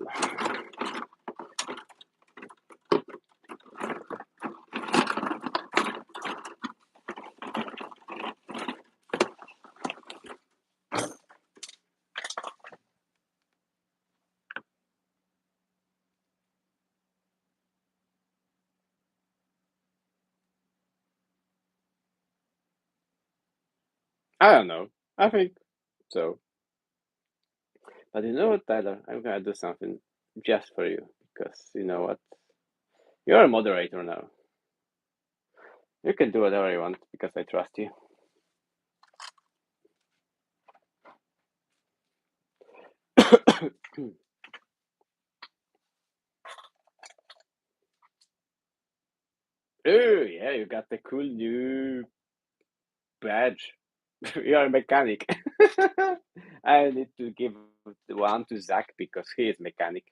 I don't know. I think so. But you know what, Tyler? I'm gonna do something just for you because you know what? You're a moderator now. You can do whatever you want because I trust you. Oh yeah, you got the cool new badge. You're a mechanic. I need to give the one to Zach because he is mechanic.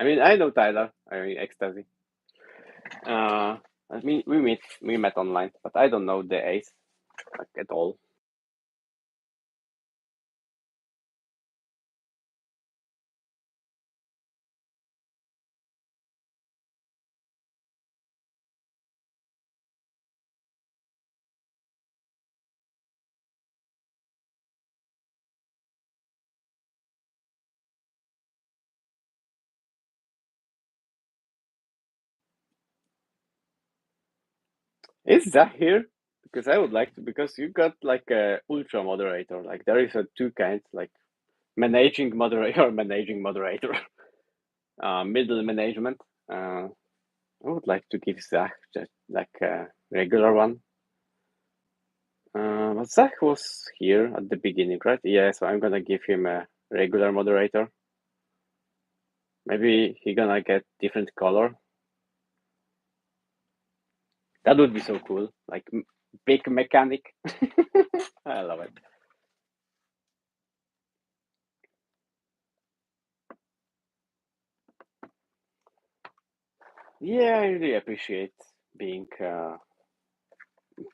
I mean, I know Tyler. I mean, Ecstasy. Uh, I mean, we met online, but I don't know the Ace like at all. Is Zach here? Because I would like to. Because you got like a ultra moderator. Like there is a two kinds, like managing moderator, managing moderator, middle management. I would like to give Zach just like a regular one. But Zach was here at the beginning, right? Yeah, so I'm gonna give him a regular moderator. Maybe he gonna get different color. That would be so cool, like big mechanic. I love it. Yeah, I really appreciate being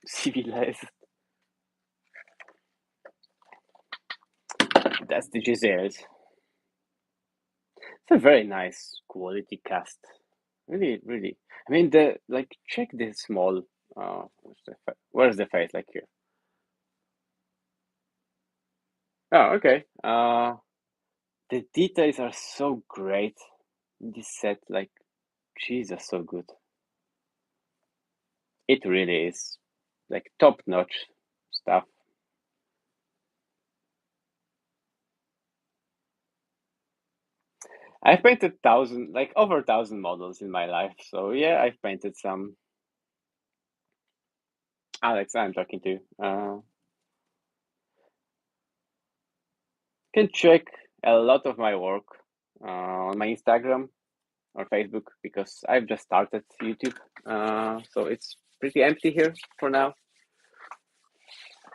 civilized. That's the Giselles. It's a very nice quality cast. Really, really. I mean, the like check this small. Where's the face like here? Oh, okay. The details are so great in this set. Like, Jesus, so good. It really is like top-notch stuff. I've painted like over 1,000 models in my life. So yeah, I've painted some. Alex, I'm talking to. Can check a lot of my work on my Instagram or Facebook because I've just started YouTube. So it's pretty empty here for now.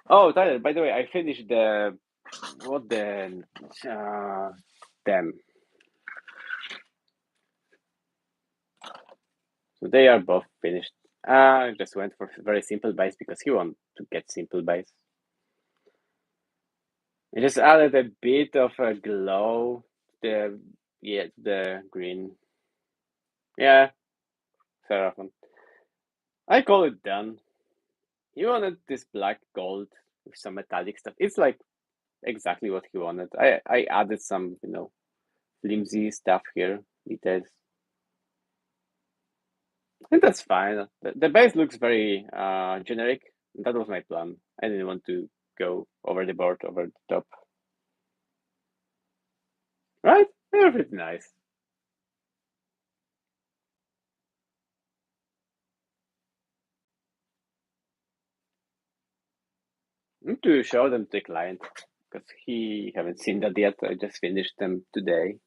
Oh, Tyler, by the way, I finished them. So they are both finished. I just went for very simple base because he wanted to get simple base. I just added a bit of a glow. The green. Yeah, Seraphon. I call it done. He wanted this black gold with some metallic stuff. It's like exactly what he wanted. I added some, flimsy stuff here, details. And that's fine. The base looks very generic. That was my plan. I didn't want to go over the board, over the top. Right? They're pretty nice. I need to show them to the client because he haven't seen that yet. I just finished them today.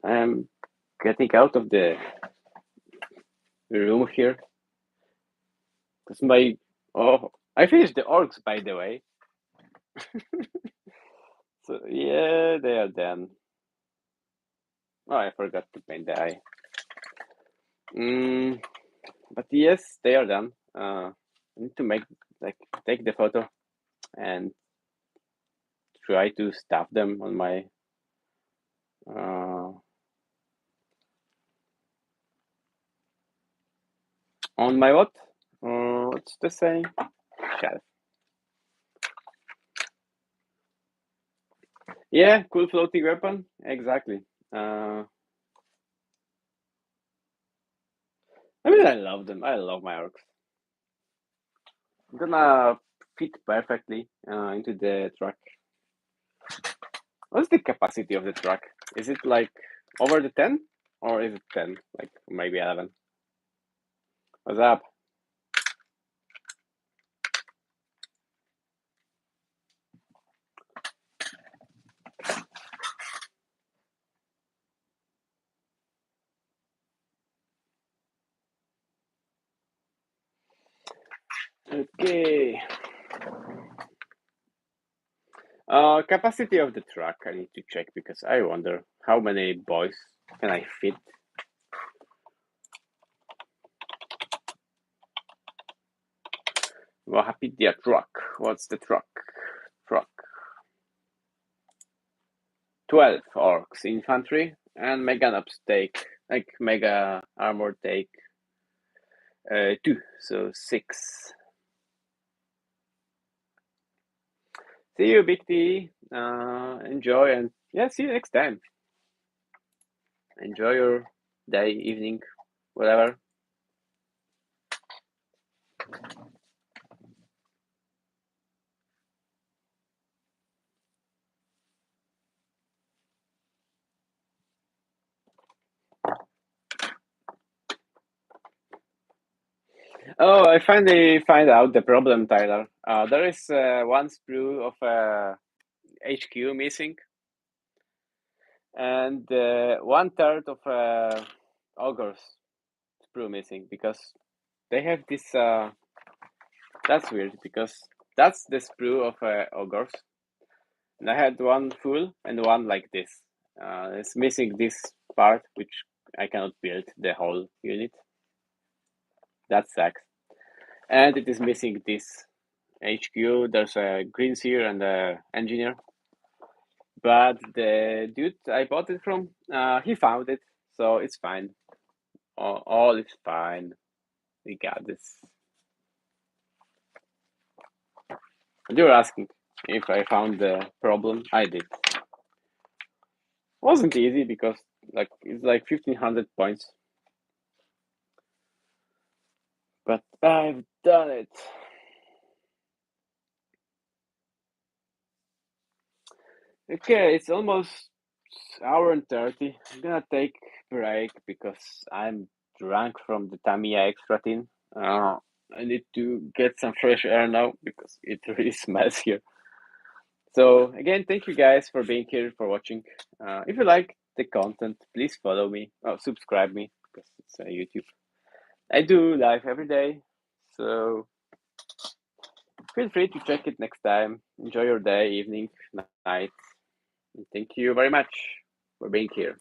I'm getting out of the room here because I finished the orcs, by the way. So yeah, they are done. Oh, I forgot to paint the eye. But yes, they are done. I need to take the photo and try to stuff them on my uh, what? What's the saying? Shelf. Yeah, cool floating weapon. Exactly. I mean, I love them. I love my orcs. Gonna fit perfectly into the truck. What's the capacity of the truck? Is it like over the 10 or is it 10? Like maybe 11? What's up? Okay. Capacity of the truck, I need to check because I wonder how many boys can I fit. Wahapidia truck. What's the truck? Truck. 12 orcs infantry and mega nubs take, like mega armor take 2, so 6. See you, Big T. Enjoy and yeah, see you next time. Enjoy your day, evening, whatever. Oh, I finally find out the problem, Tyler. There is one sprue of HQ missing, and 1/3 of Ogre's sprue missing because they have this. That's weird because that's the sprue of Ogre's, and I had one full and one like this. It's missing this part, which I cannot build the whole unit. That sucks. And it is missing this HQ. There's a greens here and a engineer. But the dude I bought it from, he found it, so it's fine. All is fine. We got this. And you were asking if I found the problem. I did. Wasn't easy because like it's like 1,500 points, but I've done it. Okay, it's almost hour and 30. I'm gonna take break because I'm drunk from the Tamiya extra tin. I need to get some fresh air now because it really smells here. So again, thank you guys for being here, for watching. If you like the content, please follow me, subscribe me because it's YouTube. I do live every day, so feel free to check it next time. Enjoy your day, evening, night. And thank you very much for being here.